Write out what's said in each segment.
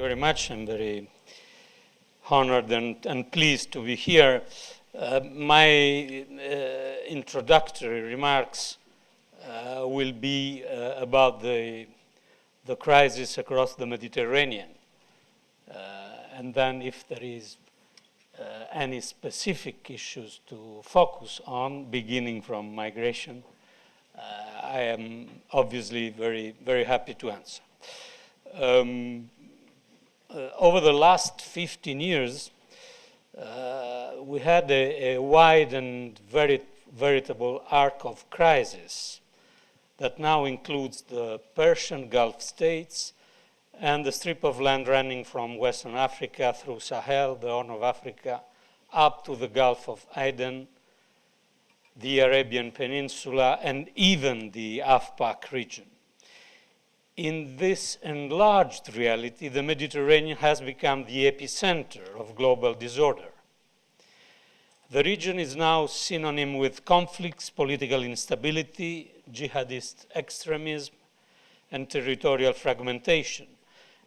you very much. I'm very honored and pleased to be here. My introductory remarks will be about the crisis across the Mediterranean. And then if there is any specific issues to focus on, beginning from migration, I am obviously very, very happy to answer. Over the last 15 years, we had a wide and veritable arc of crisis that now includes the Persian Gulf states and the strip of land running from Western Africa through Sahel, the Horn of Africa, up to the Gulf of Aden, the Arabian Peninsula, and even the AfPak region. In this enlarged reality, the Mediterranean has become the epicenter of global disorder. The region is now synonym with conflicts, political instability, jihadist extremism, and territorial fragmentation.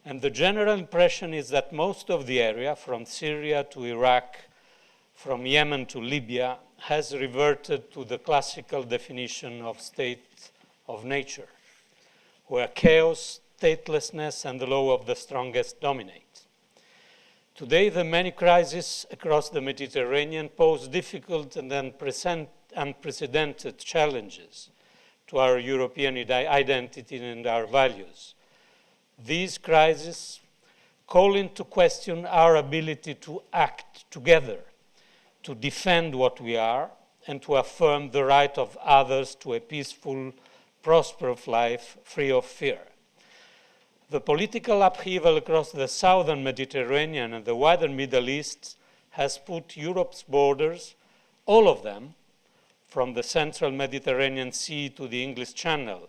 And the general impression is that most of the area, from Syria to Iraq, from Yemen to Libya, has reverted to the classical definition of state of nature, where chaos, statelessness, and the law of the strongest dominate. Today, the many crises across the Mediterranean pose difficult and unprecedented challenges to our European identity and our values. These crises call into question our ability to act together, to defend what we are, and to affirm the right of others to a peaceful, prosperous life free of fear. The political upheaval across the southern Mediterranean and the wider Middle East has put Europe's borders, all of them, from the central Mediterranean Sea to the English Channel,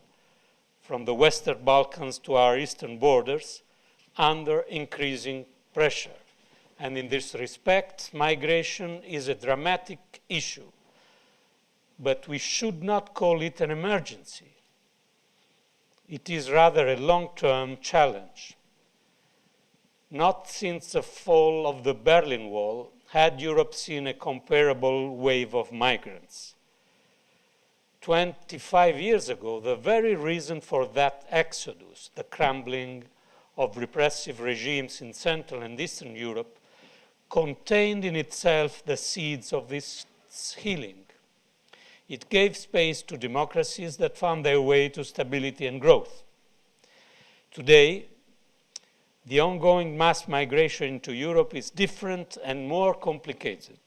from the Western Balkans to our eastern borders, under increasing pressure. And in this respect, migration is a dramatic issue, but we should not call it an emergency. It is rather a long-term challenge. Not since the fall of the Berlin Wall had Europe seen a comparable wave of migrants. 25 years ago, the very reason for that exodus, the crumbling of repressive regimes in Central and Eastern Europe, contained in itself the seeds of this healing. It gave space to democracies that found their way to stability and growth. Today, the ongoing mass migration into Europe is different and more complicated.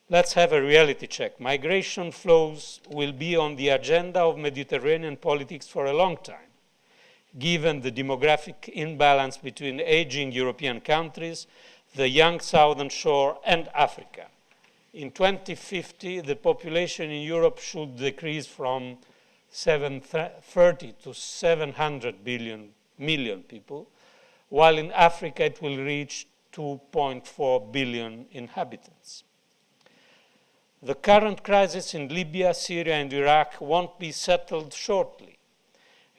Let's have a reality check. Migration flows will be on the agenda of Mediterranean politics for a long time, given the demographic imbalance between aging European countries, the young southern shore, and Africa. In 2050, the population in Europe should decrease from 730 to 700 million people, while in Africa it will reach 2.4 billion inhabitants. The current crisis in Libya, Syria, and Iraq won't be settled shortly.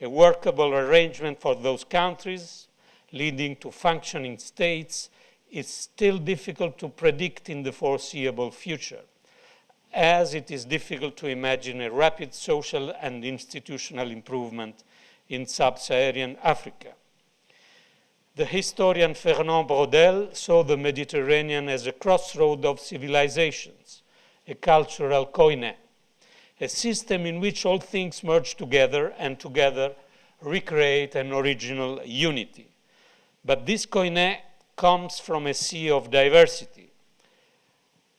A workable arrangement for those countries, leading to functioning states, is still difficult to predict in the foreseeable future, as it is difficult to imagine a rapid social and institutional improvement in sub-Saharan Africa. The historian Fernand Braudel saw the Mediterranean as a crossroad of civilizations, a cultural koine, a system in which all things merge together and together recreate an original unity. But this koine comes from a sea of diversity.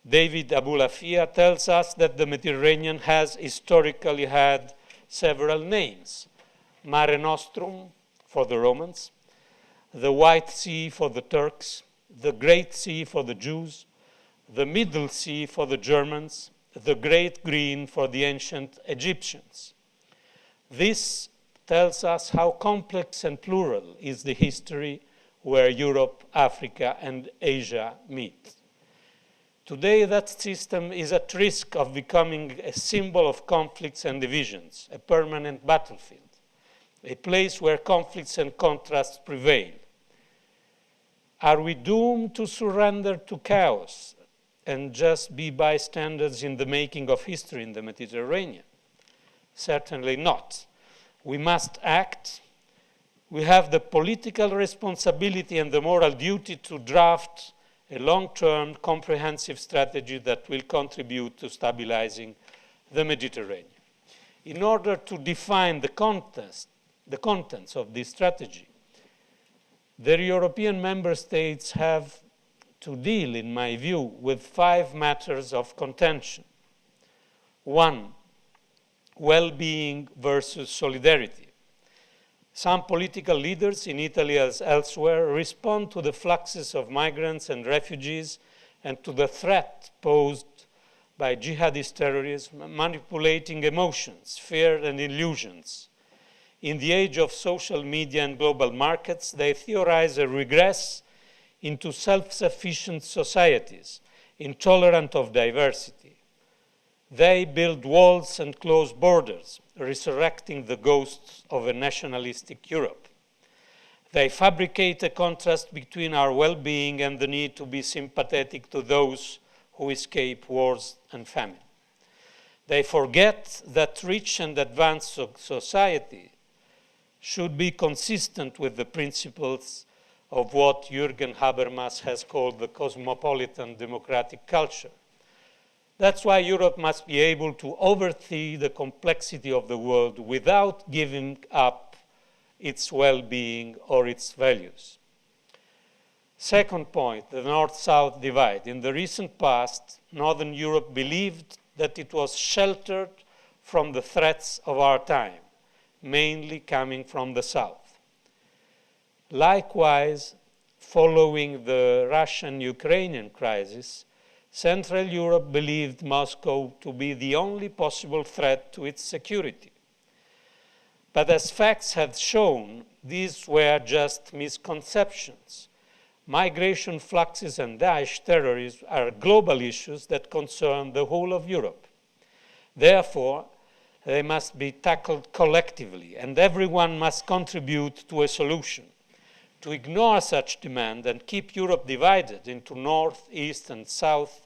David Abulafia tells us that the Mediterranean has historically had several names: Mare Nostrum for the Romans, the White Sea for the Turks, the Great Sea for the Jews, the Middle Sea for the Germans, the Great Green for the ancient Egyptians. This tells us how complex and plural is the history where Europe, Africa, and Asia meet. Today, that system is at risk of becoming a symbol of conflicts and divisions, a permanent battlefield, a place where conflicts and contrasts prevail. Are we doomed to surrender to chaos and just be bystanders in the making of history in the Mediterranean? Certainly not. We must act. We have the political responsibility and the moral duty to draft a long-term comprehensive strategy that will contribute to stabilizing the Mediterranean. In order to define the contents of this strategy, the European member states have to deal, in my view, with 5 matters of contention. 1, well-being versus solidarity. Some political leaders in Italy as elsewhere respond to the fluxes of migrants and refugees and to the threat posed by jihadist terrorism, manipulating emotions, fear, and illusions. In the age of social media and global markets, they theorize a regress into self-sufficient societies, intolerant of diversity. They build walls and close borders, resurrecting the ghosts of a nationalistic Europe. They fabricate a contrast between our well-being and the need to be sympathetic to those who escape wars and famine. They forget that rich and advanced society should be consistent with the principles of what Jürgen Habermas has called the cosmopolitan democratic culture. That's why Europe must be able to oversee the complexity of the world without giving up its well-being or its values. Second point, the North-South divide. In the recent past, Northern Europe believed that it was sheltered from the threats of our time, mainly coming from the South. Likewise, following the Russian-Ukrainian crisis, Central Europe believed Moscow to be the only possible threat to its security. But as facts have shown, these were just misconceptions. Migration fluxes and Daesh terrorism are global issues that concern the whole of Europe. Therefore, they must be tackled collectively, and everyone must contribute to a solution. To ignore such demand and keep Europe divided into North, East, and South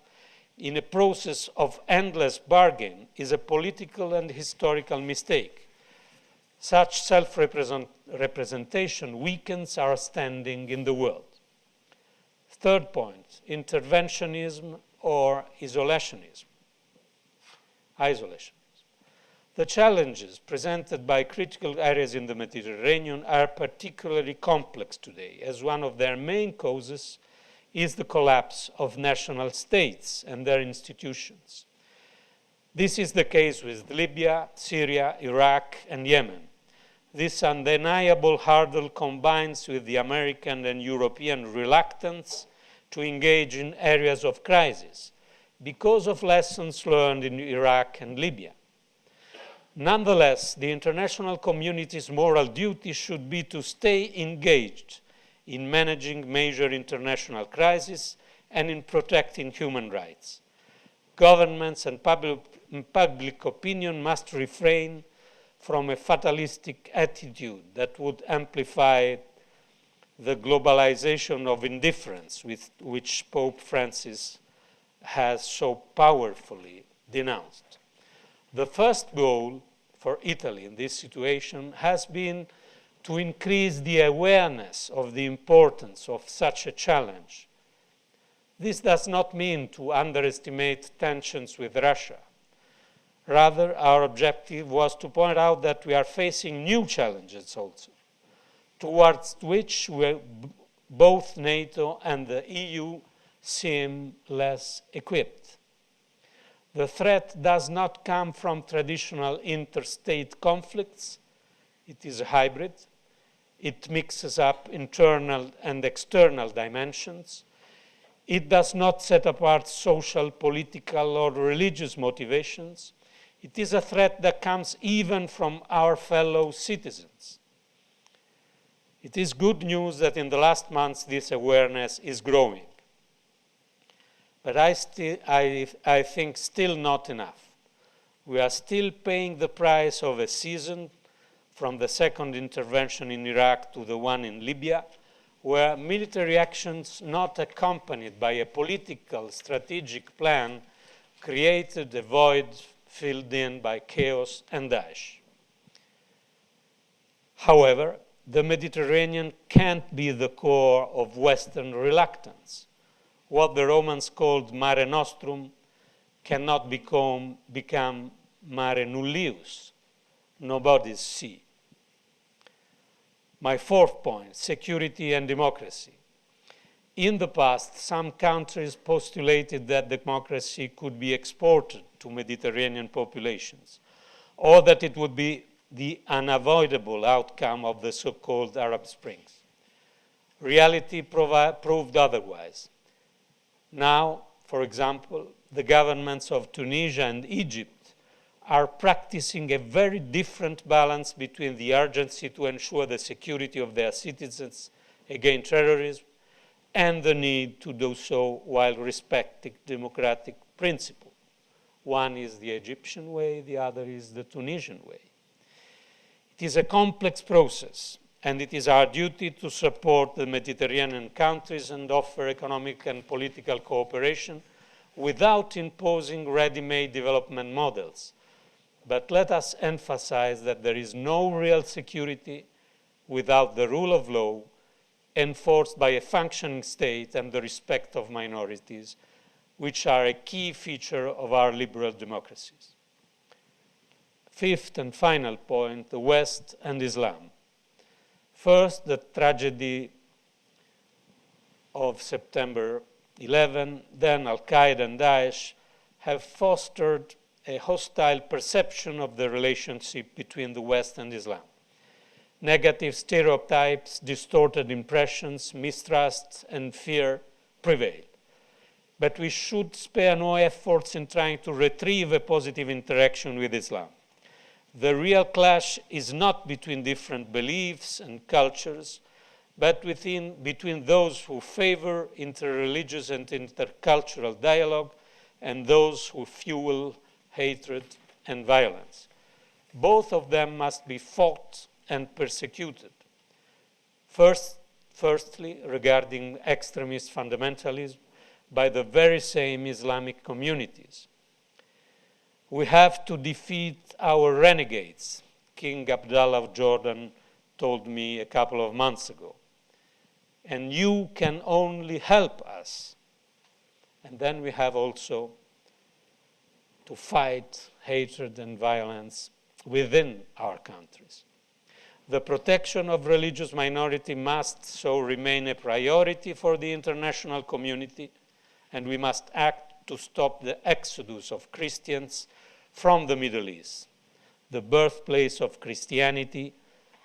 in a process of endless bargain is a political and historical mistake. Such self-representation weakens our standing in the world. Third point, interventionism or isolationism. The challenges presented by critical areas in the Mediterranean are particularly complex today, as one of their main causes is the collapse of national states and their institutions. This is the case with Libya, Syria, Iraq, and Yemen. This undeniable hurdle combines with the American and European reluctance to engage in areas of crisis because of lessons learned in Iraq and Libya. Nonetheless, the international community's moral duty should be to stay engaged in managing major international crises and in protecting human rights. Governments and public opinion must refrain from a fatalistic attitude that would amplify the globalization of indifference which Pope Francis has so powerfully denounced. The first goal for Italy in this situation has been to increase the awareness of the importance of such a challenge. This does not mean to underestimate tensions with Russia. Rather, our objective was to point out that we are facing new challenges also, towards which both NATO and the EU seem less equipped. The threat does not come from traditional interstate conflicts. It is a hybrid. It mixes up internal and external dimensions. It does not set apart social, political, or religious motivations. It is a threat that comes even from our fellow citizens. It is good news that in the last months this awareness is growing. But I think still not enough. We are still paying the price of a season, from the second intervention in Iraq to the one in Libya, where military actions not accompanied by a political strategic plan created a void filled in by chaos and Daesh. However, the Mediterranean can't be the core of Western reluctance. What the Romans called Mare Nostrum cannot become Mare Nullius, nobody's sea. My fourth point, security and democracy. In the past, some countries postulated that democracy could be exported to Mediterranean populations, or that it would be the unavoidable outcome of the so-called Arab Springs. Reality proved otherwise. Now, for example, the governments of Tunisia and Egypt are practicing a very different balance between the urgency to ensure the security of their citizens against terrorism and the need to do so while respecting democratic principles. One is the Egyptian way, the other is the Tunisian way. It is a complex process, and it is our duty to support the Mediterranean countries and offer economic and political cooperation without imposing ready-made development models. But let us emphasize that there is no real security without the rule of law enforced by a functioning state and the respect of minorities, which are a key feature of our liberal democracies. Fifth and final point, the West and Islam. First, the tragedy of September 11, then Al-Qaeda and Daesh have fostered a hostile perception of the relationship between the West and Islam. Negative stereotypes, distorted impressions, mistrust, and fear prevail. But we should spare no efforts in trying to retrieve a positive interaction with Islam. The real clash is not between different beliefs and cultures, but between those who favor interreligious and intercultural dialogue and those who fuel hatred and violence. Both of them must be fought and persecuted. Firstly, regarding extremist fundamentalism by the very same Islamic communities. We have to defeat our renegades, King Abdullah of Jordan told me a couple of months ago. And you can only help us. And then we have also to fight hatred and violence within our countries. The protection of religious minority must so remain a priority for the international community, and we must act to stop the exodus of Christians from the Middle East, the birthplace of Christianity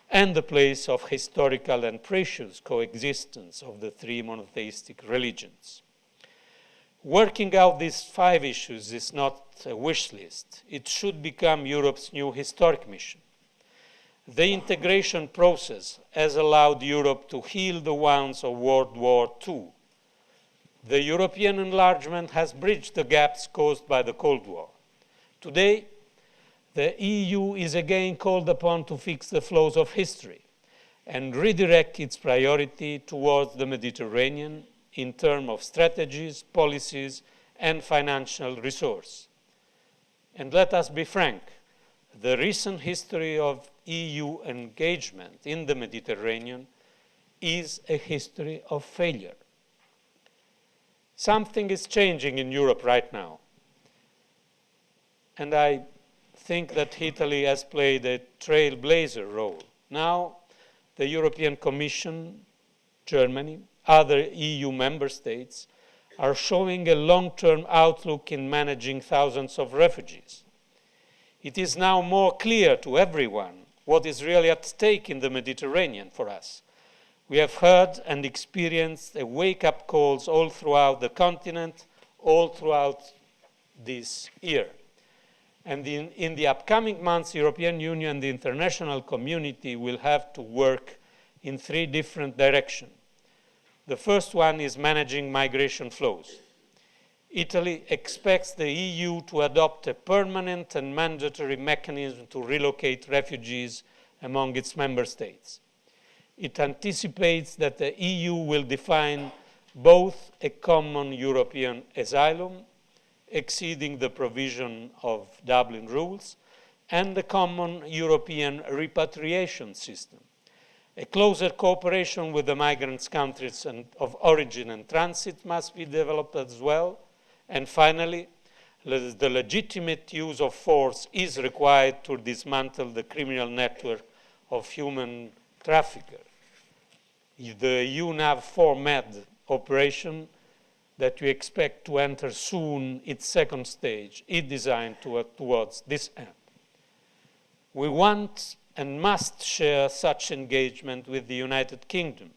and the place of historical and precious coexistence of the three monotheistic religions. Working out these 5 issues is not a wish list. It should become Europe's new historic mission. The integration process has allowed Europe to heal the wounds of World War II. The European enlargement has bridged the gaps caused by the Cold War. Today, the EU is again called upon to fix the flaws of history and redirect its priority towards the Mediterranean in terms of strategies, policies, and financial resource. And let us be frank, the recent history of EU engagement in the Mediterranean is a history of failure. Something is changing in Europe right now. And I think that Italy has played a trailblazer role. Now, the European Commission, Germany, other EU member states are showing a long-term outlook in managing thousands of refugees. It is now more clear to everyone what is really at stake in the Mediterranean for us. We have heard and experienced a wake-up calls all throughout the continent, all throughout this year. And in the upcoming months, the European Union and the international community will have to work in 3 different directions. The first one is managing migration flows. Italy expects the EU to adopt a permanent and mandatory mechanism to relocate refugees among its member states. It anticipates that the EU will define both a common European asylum, exceeding the provision of Dublin rules, and a common European repatriation system. A closer cooperation with the migrants' countries of origin and transit must be developed as well. And finally, the legitimate use of force is required to dismantle the criminal network of human traffickers. The UNAV4 MED operation that we expect to enter soon its second stage is designed towards this end. We want and must share such engagement with the United Kingdom.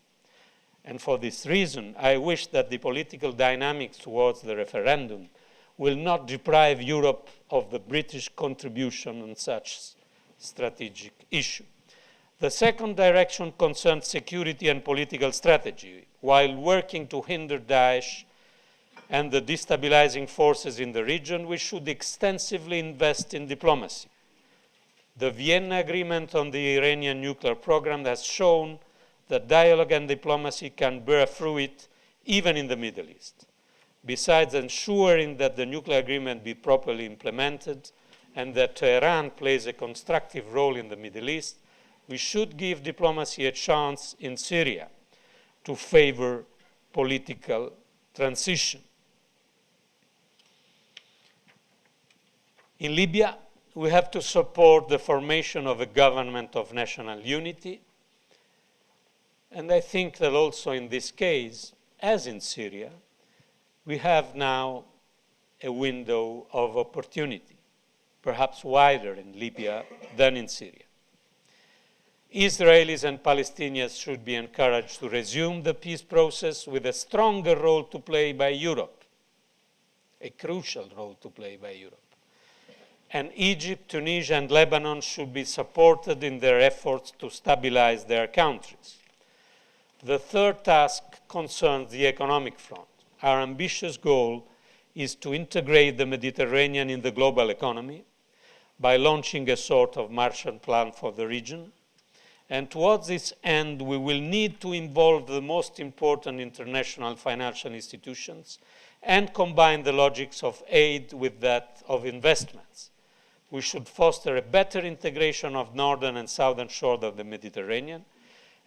And for this reason, I wish that the political dynamics towards the referendum will not deprive Europe of the British contribution on such strategic issue. The second direction concerns security and political strategy. While working to hinder Daesh and the destabilizing forces in the region, we should extensively invest in diplomacy. The Vienna Agreement on the Iranian nuclear program has shown that dialogue and diplomacy can bear fruit even in the Middle East. Besides ensuring that the nuclear agreement be properly implemented and that Tehran plays a constructive role in the Middle East, we should give diplomacy a chance in Syria to favor political transition. In Libya, we have to support the formation of a government of national unity. And I think that also in this case, as in Syria, we have now a window of opportunity, perhaps wider in Libya than in Syria. Israelis and Palestinians should be encouraged to resume the peace process with a stronger role to play by Europe, a crucial role to play by Europe. And Egypt, Tunisia, and Lebanon should be supported in their efforts to stabilize their countries. The third task concerns the economic front. Our ambitious goal is to integrate the Mediterranean in the global economy by launching a sort of Marshall Plan for the region. And towards this end, we will need to involve the most important international financial institutions and combine the logics of aid with that of investments. We should foster a better integration of northern and southern shores of the Mediterranean,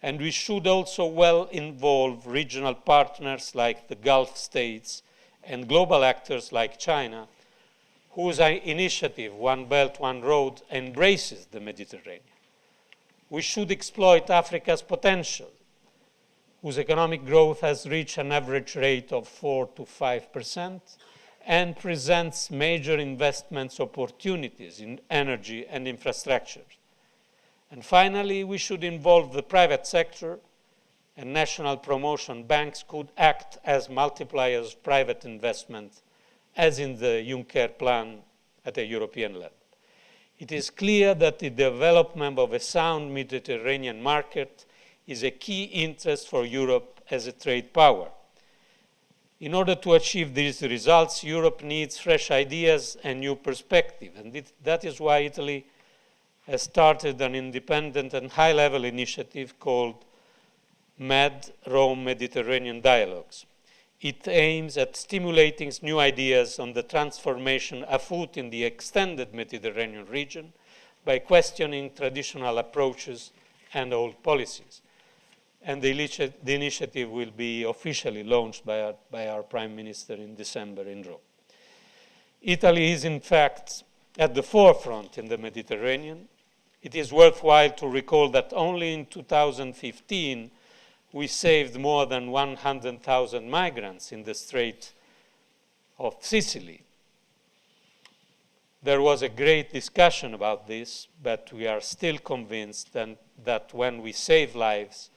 and we should also well involve regional partners like the Gulf states and global actors like China, whose initiative, One Belt, One Road, embraces the Mediterranean. We should exploit Africa's potential, whose economic growth has reached an average rate of 4 to 5%, and presents major investment opportunities in energy and infrastructure. And finally, we should involve the private sector, and national promotion banks could act as multipliers of private investment, as in the Juncker plan at a European level. It is clear that the development of a sound Mediterranean market is a key interest for Europe as a trade power. In order to achieve these results, Europe needs fresh ideas and new perspective, and that is why Italy has started an independent and high-level initiative called MED, Rome Mediterranean Dialogues. It aims at stimulating new ideas on the transformation afoot in the extended Mediterranean region by questioning traditional approaches and old policies. And the initiative will be officially launched by our Prime Minister in December in Rome. Italy is, in fact, at the forefront in the Mediterranean. It is worthwhile to recall that only in 2015, we saved more than 100,000 migrants in the Strait of Sicily. There was a great discussion about this, but we are still convinced that when we save lives,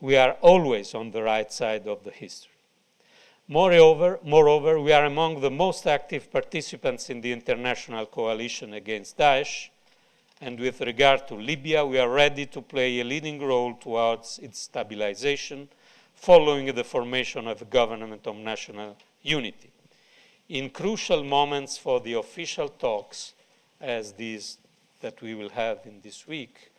we are always on the right side of the history. Moreover, we are among the most active participants in the international coalition against Daesh, and with regard to Libya, we are ready to play a leading role towards its stabilization, following the formation of a government of national unity. In crucial moments for the official talks, as these that we will have in this week,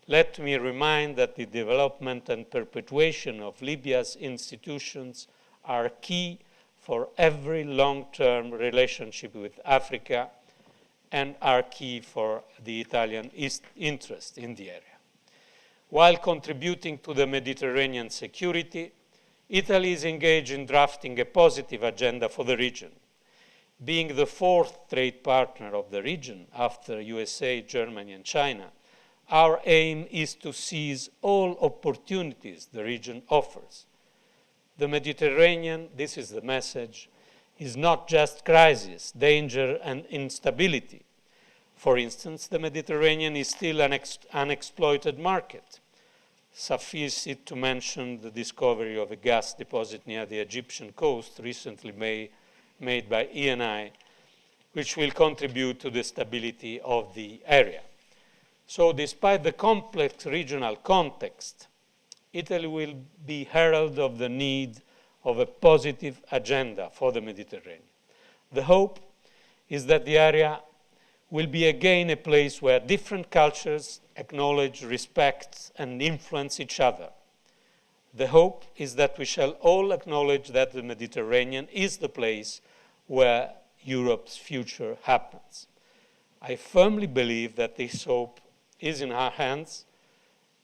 let me remind that the development and perpetuation of Libya's institutions are key for every long-term relationship with Africa and are key for the Italian interest in the area. While contributing to the Mediterranean security, Italy is engaged in drafting a positive agenda for the region. Being the fourth trade partner of the region after USA, Germany, and China, our aim is to seize all opportunities the region offers. The Mediterranean, this is the message, is not just crisis, danger, and instability. For instance, the Mediterranean is still an unexploited market. Suffice it to mention the discovery of a gas deposit near the Egyptian coast recently made by Eni, which will contribute to the stability of the area. So despite the complex regional context, Italy will be herald of the need of a positive agenda for the Mediterranean. The hope is that the area will be again a place where different cultures acknowledge, respect, and influence each other. The hope is that we shall all acknowledge that the Mediterranean is the place where Europe's future happens. I firmly believe that this hope is in our hands,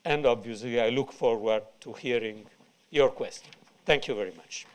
and obviously I look forward to hearing your questions. Thank you very much.